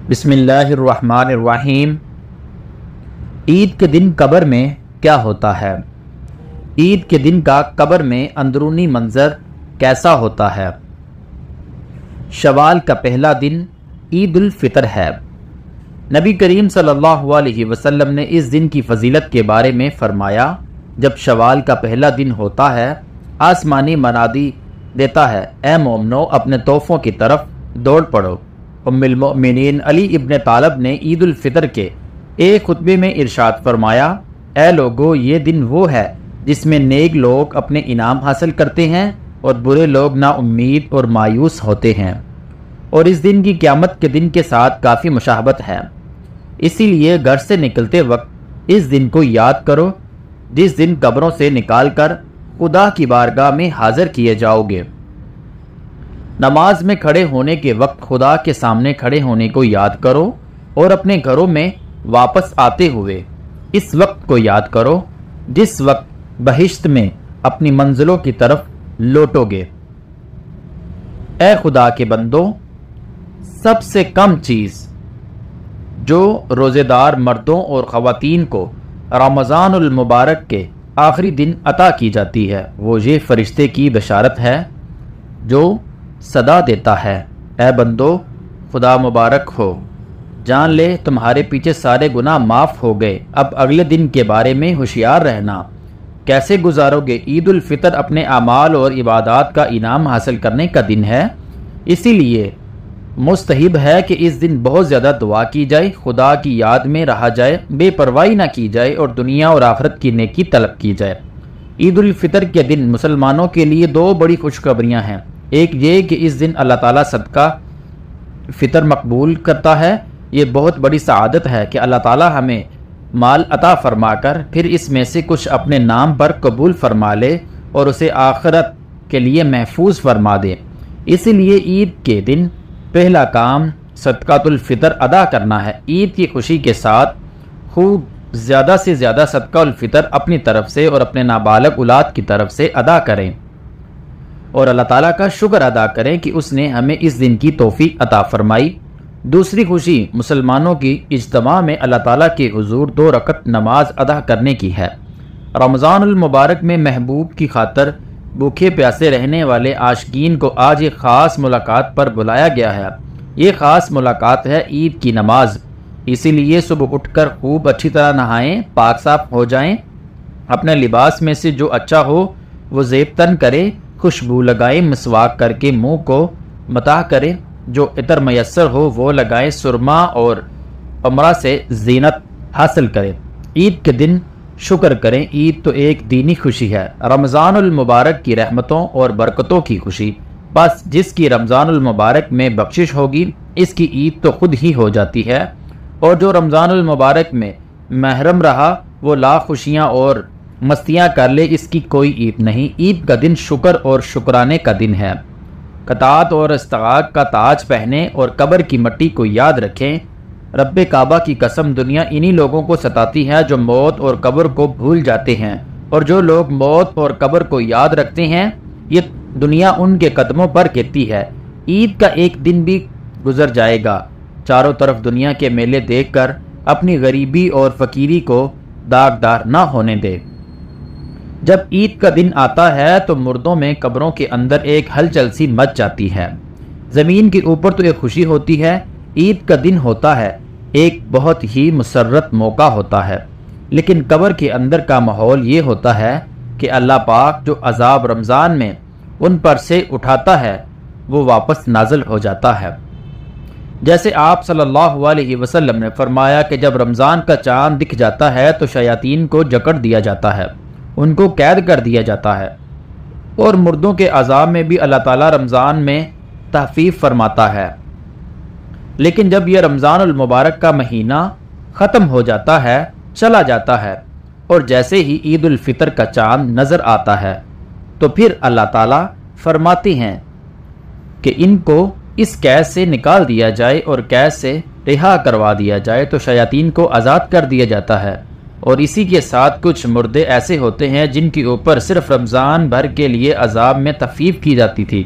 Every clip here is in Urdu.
بسم اللہ الرحمن الرحیم۔ عید کے دن قبر میں کیا ہوتا ہے؟ عید کے دن کا قبر میں اندرونی منظر کیسا ہوتا ہے؟ شوال کا پہلا دن عید الفطر ہے۔ نبی کریم صلی اللہ علیہ وسلم نے اس دن کی فضیلت کے بارے میں فرمایا، جب شوال کا پہلا دن ہوتا ہے، آسمانی منادی دیتا ہے، اے مومنو، اپنے تحفوں کی طرف دوڑ پڑو۔ ام المؤمنین علی ابن طالب نے عید الفطر کے ایک خطبے میں ارشاد فرمایا، اے لوگو، یہ دن وہ ہے جس میں نیک لوگ اپنے انعام حاصل کرتے ہیں اور برے لوگ نا امید اور مایوس ہوتے ہیں، اور اس دن کی قیامت کے دن کے ساتھ کافی مشابہت ہے۔ اسی لیے گھر سے نکلتے وقت اس دن کو یاد کرو، جس دن قبروں سے نکال کر خدا کی بارگاہ میں حاضر کیے جاؤ گے۔ نماز میں کھڑے ہونے کے وقت خدا کے سامنے کھڑے ہونے کو یاد کرو، اور اپنے گھروں میں واپس آتے ہوئے اس وقت کو یاد کرو جس وقت بہشت میں اپنی منزلوں کی طرف لوٹو گے۔ اے خدا کے بندو، سب سے کم چیز جو روزے دار مردوں اور خواتین کو رمضان المبارک کے آخری دن عطا کی جاتی ہے، وہ یہ فرشتے کی بشارت ہے جو صدا دیتا ہے، اے بندو، خدا مبارک ہو، جان لے تمہارے پیچھے سارے گناہ معاف ہو گئے، اب اگلے دن کے بارے میں ہوشیار رہنا۔ کیسے گزارو گے؟ عید الفطر اپنے اعمال اور عبادات کا انعام حاصل کرنے کا دن ہے، اسی لیے مستحب ہے کہ اس دن بہت زیادہ دعا کی جائے، خدا کی یاد میں رہا جائے، بے پرواہی نہ کی جائے، اور دنیا اور آخرت کی نیکی طلب کی جائے۔ عید الفطر کے دن مسلمانوں کے لیے دو بڑی خوشخبریاں ہیں۔ ایک یہ کہ اس دن اللہ تعالیٰ صدقہ فطر مقبول کرتا ہے۔ یہ بہت بڑی سعادت ہے کہ اللہ تعالیٰ ہمیں مال عطا فرما کر پھر اس میں سے کچھ اپنے نام پر قبول فرما لے اور اسے آخرت کے لیے محفوظ فرما دے۔ اسی لیے عید کے دن پہلا کام صدقۃ الفطر ادا کرنا ہے۔ عید کی خوشی کے ساتھ خوب زیادہ سے زیادہ صدقہ الفطر اپنی طرف سے اور اپنے نابالغ اولاد کی طرف سے ادا کریں، اور اللہ تعالیٰ کا شکر ادا کریں کہ اس نے ہمیں اس دن کی توفیق عطا فرمائی۔ دوسری خوشی مسلمانوں کی اجتماع میں اللہ تعالیٰ کے حضور 2 رکعت نماز ادا کرنے کی ہے۔ رمضان المبارک میں محبوب کی خاطر بھوکے پیاسے رہنے والے عاشقین کو آج ایک خاص ملاقات پر بلایا گیا ہے۔ یہ خاص ملاقات ہے عید کی نماز، اسی لیے صبح اٹھ کر خوب اچھی طرح نہائیں، پاک صاف ہو جائیں، اپنے لباس میں سے جو اچھا ہو وہ زیب تن کریں، خوشبو لگائیں، مسواک کر کے منہ کو متاح کریں، جو عطر میسر ہو وہ لگائیں، سرما اور عمرہ سے زینت حاصل کریں۔ عید کے دن شکر کریں۔ عید تو ایک دینی خوشی ہے، رمضان المبارک کی رحمتوں اور برکتوں کی خوشی۔ بس جس کی رمضان المبارک میں بخشش ہوگی، اس کی عید تو خود ہی ہو جاتی ہے، اور جو رمضان المبارک میں محرم رہا وہ لاکھ خوشیاں اور مستیاں کر لے، اس کی کوئی عید نہیں۔ عید کا دن شکر اور شکرانے کا دن ہے۔ قطاعت اور استغاث کا تاج پہنے اور قبر کی مٹی کو یاد رکھیں۔ رب کعبہ کی قسم، دنیا انہی لوگوں کو ستاتی ہے جو موت اور قبر کو بھول جاتے ہیں، اور جو لوگ موت اور قبر کو یاد رکھتے ہیں، یہ دنیا ان کے قدموں پر گرتی ہے۔ عید کا ایک دن بھی گزر جائے گا، چاروں طرف دنیا کے میلے دیکھ کر اپنی غریبی اور فقیری کو داغدار نہ ہونے دے۔ جب عید کا دن آتا ہے تو مردوں میں قبروں کے اندر ایک ہلچل سی مچ جاتی ہے۔ زمین کے اوپر تو ایک خوشی ہوتی ہے، عید کا دن ہوتا ہے ایک بہت ہی مسرت موقع ہوتا ہے، لیکن قبر کے اندر کا ماحول یہ ہوتا ہے کہ اللہ پاک جو عذاب رمضان میں ان پر سے اٹھاتا ہے وہ واپس نازل ہو جاتا ہے۔ جیسے آپ صلی اللہ علیہ وسلم نے فرمایا کہ جب رمضان کا چاند دکھ جاتا ہے تو شیاطین کو جکڑ دیا جاتا ہے، ان کو قید کر دیا جاتا ہے، اور مردوں کے عذاب میں بھی اللہ تعالیٰ رمضان میں تخفیف فرماتا ہے۔ لیکن جب یہ رمضان المبارک کا مہینہ ختم ہو جاتا ہے، چلا جاتا ہے، اور جیسے ہی عید الفطر کا چاند نظر آتا ہے تو پھر اللہ تعالیٰ فرماتے ہیں کہ ان کو اس قید سے نکال دیا جائے اور قید سے رہا کروا دیا جائے، تو شیاطین کو آزاد کر دیا جاتا ہے۔ اور اسی کے ساتھ کچھ مردے ایسے ہوتے ہیں جن کے اوپر صرف رمضان بھر کے لیے عذاب میں تخفیف کی جاتی تھی،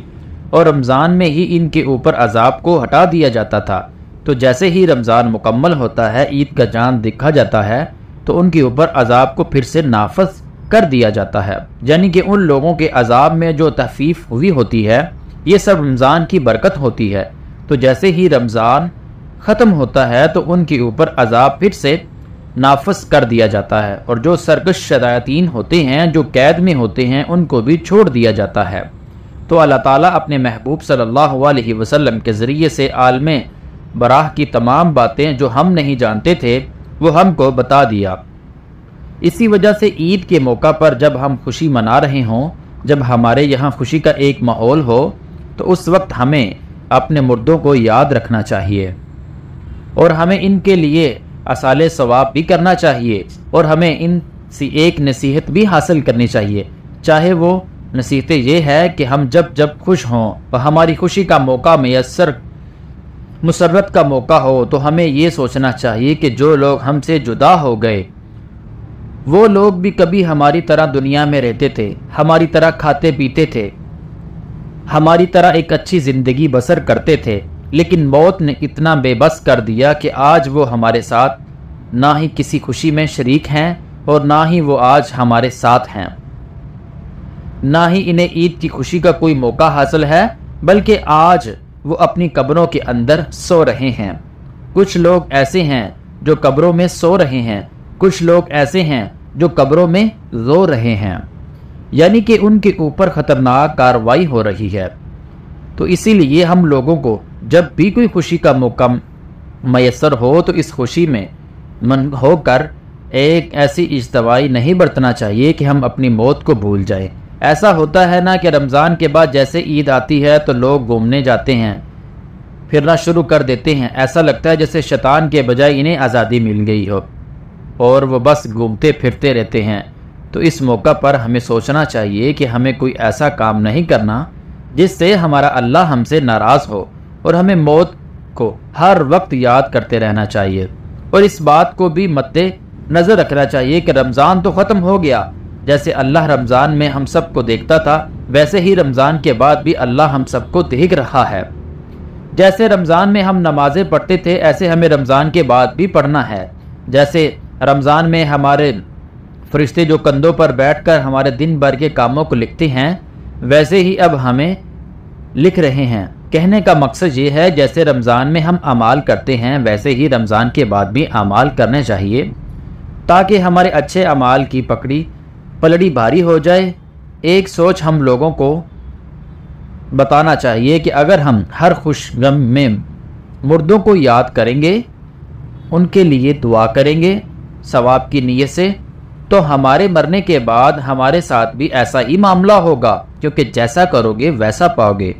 اور رمضان میں ہی ان کے اوپر عذاب کو ہٹا دیا جاتا تھا، تو جیسے ہی رمضان مکمل ہوتا ہے، عید کا چاند دکھا جاتا ہے، تو ان کے اوپر عذاب کو پھر سے نافذ کر دیا جاتا ہے، یعنی کہ ان لوگوں کے عذاب میں جو تخفیف ہوئی ہوتی ہے یہ سب رمضان کی برکت ہوتی ہے۔ تو جیسے ہی رمضان ختم ہوتا ہے تو ان کے اوپر عذاب پھر سے نافذ کر دیا جاتا ہے، اور جو سرکش شیاطین ہوتے ہیں، جو قید میں ہوتے ہیں، ان کو بھی چھوڑ دیا جاتا ہے۔ تو اللہ تعالیٰ اپنے محبوب صلی اللہ علیہ وسلم کے ذریعے سے عالم براہ کی تمام باتیں جو ہم نہیں جانتے تھے وہ ہم کو بتا دیا۔ اسی وجہ سے عید کے موقع پر جب ہم خوشی منا رہے ہوں، جب ہمارے یہاں خوشی کا ایک ماحول ہو، تو اس وقت ہمیں اپنے مردوں کو یاد رکھنا چاہیے، اور ہمیں ان کے لیے اصالِ ثواب بھی کرنا چاہیے، اور ہمیں ان سے ایک نصیحت بھی حاصل کرنی چاہیے، چاہے وہ نصیحت یہ ہے کہ ہم جب خوش ہوں اور ہماری خوشی کا موقع میسر مسرت کا موقع ہو، تو ہمیں یہ سوچنا چاہیے کہ جو لوگ ہم سے جدا ہو گئے وہ لوگ بھی کبھی ہماری طرح دنیا میں رہتے تھے، ہماری طرح کھاتے پیتے تھے، ہماری طرح ایک اچھی زندگی بسر کرتے تھے، لیکن موت نے اتنا بے بس کر دیا کہ آج وہ ہمارے ساتھ نہ ہی کسی خوشی میں شریک ہیں، اور نہ ہی وہ آج ہمارے ساتھ ہیں، نہ ہی انہیں عید کی خوشی کا کوئی موقع حاصل ہے، بلکہ آج وہ اپنی قبروں کے اندر سو رہے ہیں۔ کچھ لوگ ایسے ہیں جو قبروں میں سو رہے ہیں، کچھ لوگ ایسے ہیں جو قبروں میں رو رہے ہیں، یعنی کہ ان کے اوپر خطرناک کارروائی ہو رہی ہے۔ تو اسی لیے ہم لوگوں کو جب بھی کوئی خوشی کا موقع میسر ہو تو اس خوشی میں من ہو کر ایک ایسی اجتماعی نہیں برتنا چاہیے کہ ہم اپنی موت کو بھول جائیں۔ ایسا ہوتا ہے نا کہ رمضان کے بعد جیسے عید آتی ہے تو لوگ گھومنے جاتے ہیں، پھرنا شروع کر دیتے ہیں، ایسا لگتا ہے جیسے شیطان کے بجائے انہیں آزادی مل گئی ہو، اور وہ بس گھومتے پھرتے رہتے ہیں۔ تو اس موقع پر ہمیں سوچنا چاہیے کہ ہمیں کوئی ایسا کام نہیں کرنا جس سے ہمارا اللہ ہم سے ناراض ہو، اور ہمیں موت کو ہر وقت یاد کرتے رہنا چاہیے، اور اس بات کو بھی مد نظر رکھنا چاہیے کہ رمضان تو ختم ہو گیا، جیسے اللہ رمضان میں ہم سب کو دیکھتا تھا ویسے ہی رمضان کے بعد بھی اللہ ہم سب کو دیکھ رہا ہے۔ جیسے رمضان میں ہم نمازیں پڑھتے تھے ایسے ہمیں رمضان کے بعد بھی پڑھنا ہے، جیسے رمضان میں ہمارے فرشتے جو کندھوں پر بیٹھ کر ہمارے دن بھر کے کاموں کو لکھتے ہیں ویسے ہی اب ہمیں لکھ رہے ہیں۔ کہنے کا مقصد یہ ہے جیسے رمضان میں ہم اعمال کرتے ہیں ویسے ہی رمضان کے بعد بھی اعمال کرنے چاہیے، تاکہ ہمارے اچھے اعمال کی پلڑی بھاری ہو جائے۔ ایک سوچ ہم لوگوں کو بتانا چاہیے کہ اگر ہم ہر خوش غم میں مردوں کو یاد کریں گے، ان کے لیے دعا کریں گے ثواب کی نیت سے، تو ہمارے مرنے کے بعد ہمارے ساتھ بھی ایسا ہی معاملہ ہوگا، کیونکہ جیسا کرو گے ویسا پاؤ گے۔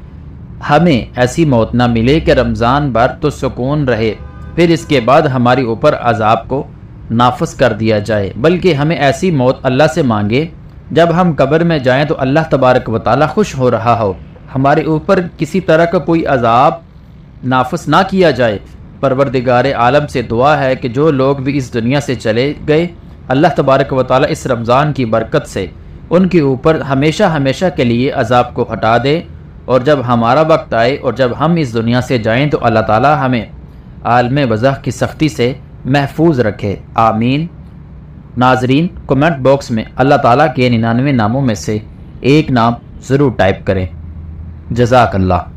ہمیں ایسی موت نہ ملے کہ رمضان بھر تو سکون رہے، پھر اس کے بعد ہمارے اوپر عذاب کو نافذ کر دیا جائے، بلکہ ہمیں ایسی موت اللہ سے مانگے جب ہم قبر میں جائیں تو اللہ تبارک و تعالی خوش ہو رہا ہو، ہمارے اوپر کسی طرح کا کوئی عذاب نافذ نہ کیا جائے۔ پروردگار عالم سے دعا ہے کہ جو لوگ بھی اس دنیا سے چلے گئے اللہ تبارک و تعالی اس رمضان کی برکت سے ان کے اوپر ہمیشہ ہمیشہ کے لیے عذاب کو ہٹا دے، اور جب ہمارا وقت آئے اور جب ہم اس دنیا سے جائیں تو اللہ تعالی ہمیں عالم برزخ کی سختی سے محفوظ رکھے، آمین۔ ناظرین کمنٹ باکس میں اللہ تعالیٰ کے 99 ناموں میں سے ایک نام ضرور ٹائپ کریں۔ جزاک اللہ۔